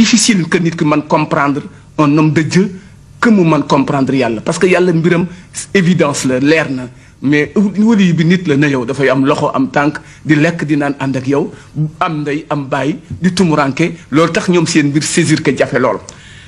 difficile que nit ki man comprendre un homme de Dieu que mu man comprendre yàlla parce que yàlla mbiram évidence la leer na mais wali bi nit la na yow dafay am loxo am tànk di lekk di naan ànd ak yow am ndey am bàyyi di tumuranke loolu tax ñoom seen mbir saisir que jafe lool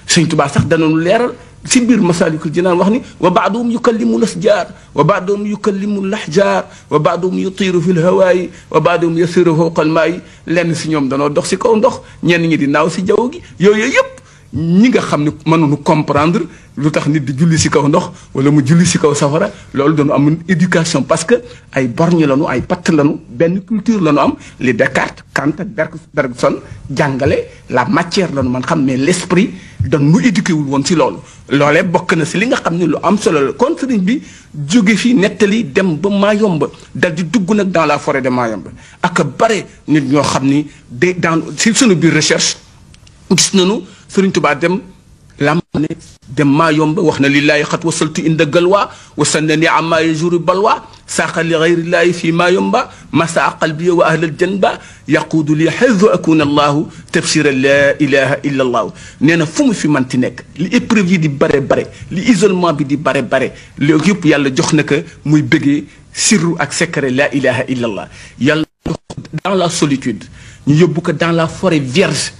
Sëñ Tuubaa sax danoonu leeral si biir Masaalikul Jinaan wax ni wa baaduhum yukallimu lasjaar wa baaduhum yukallimu lahjaar wa baaduhum yutiiru fi lhawaayi wa baaduhum yasiru fawqa almaayi lenn si ñoom danoo dox si kaw ndox ñenn ñi di naaw si jaww gi yooyu yëpp ñi nga xam ne mënuñu comprendre lu tax nit di julli si kaw ndox wala mu julli si kaw safara loolu dañu am éducation parce que ay borgne lañu ay patt lañu benn culture lañu am li Descartes Kant ak Bergson jàngale la matière lañu man xam mais l'esprit dañu éduqué wul woon si loolu loolee bokk na si li nga xam ne lu am solo la kon sëriñ bi jóge fi nettali dem ba Mayomba dal di dugg nag dans la forêt de Mayomba ak bare nit ñoo xam ni de dans si sunu biir recherche gis nañu Sëriñ Tuubaa dem lamane dem Mayomba wax na lillaahi xat wasaltu inda galwa wasannani amma yajuru balwa saaqa li gayrillaahi fi Mayomba masaa qalbi wa ahlal janba yaquudu li xaytu akuna allahu tafsira la ilaha illa allahu nee na fu mu fi manti nekk li épreuve yi di bare bare li isolement bi di bare bare loolu yëpp yàlla jox na ko muy bëggee sirru ak secret la ilaha illa allah yàlla dans la solitude ñu yóbbu ko dans la forêt vierge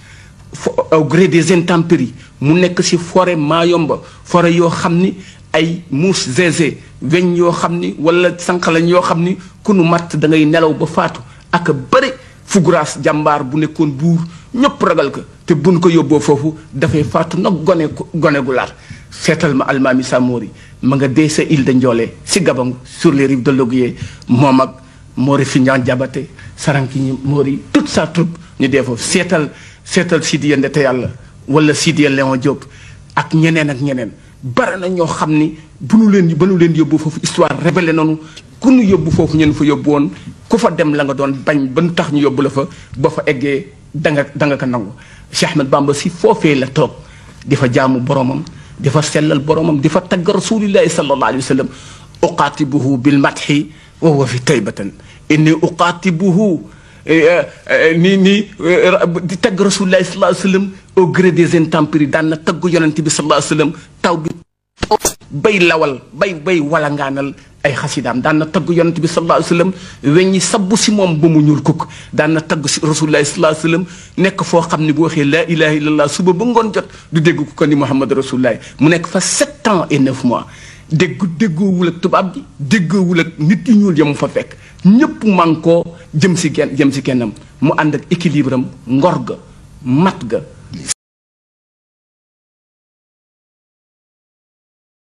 au gré des intempéries mu nekk ci forêt Mayomba forêt yoo xam ni ay muus zézé weñ yoo xam ni wala sànqalañ yoo xam ni ku nu matt da ngay nelaw ba faatu ak bëri Fougrass jàmbaar bu nekkoon buur ñëpp ragal ko te buñ ko yóbboo foofu dafay faatu nag gone gu laat seetal ma Almaami Samori ma nga dee sa île de Ndiolé ci Gabon sur les rives de l'Oguier moom ak Mori Findian Diabaté Saranki Mori toute sa troupe ñu dee foofu seetal Sidiya Ndete Yàlla wala Sidiya Léon Diop ak ñeneen bare na ñoo xam ni ba nu leen yóbbu foofu histoire révélé nañu ku nu yóbbu foofu ñeen fa yóbbu woon ku fa dem la nga doon bañ ba nu tax ñu yóbbu la fa ba fa eggee da nga ko nangu Cheikh Ahmed Bamba si foofee la toog di fa jaamu boromam di fa sellal boromam di fa tagg rasulillahi sallallahu alayhi wa sallam uqaatibuhu bil madhi wa huwa fi taybatan inni uqaatibuhu di tagg rasulullahi sallallahu alayhi wa sallam au gré des intempéries daan na tagg yonent bi sallallahu alayhi wa sallam taw bi bay lawal bay walangaanal ay xasidaam daan na tagg yonent bi sallallahu alayhi wa sallam weññi sabbu si moom ba mu ñuul kukk daan na tagg si rasulullahi sallallahu alayhi wa sallam nekk foo xam ne bu waxee laa ilaha illallah suba ba ngoon jot du dégg ko ni Muhammad rasulullahi mu nekk fa 7 ans et 9 mois déggoowul ak tubaab bi déggoowul ak nit yu ñuul ya mu fa fekk ñëpp man koo jëm si kennam mu ànd ak équilibre am ngor ga mat ga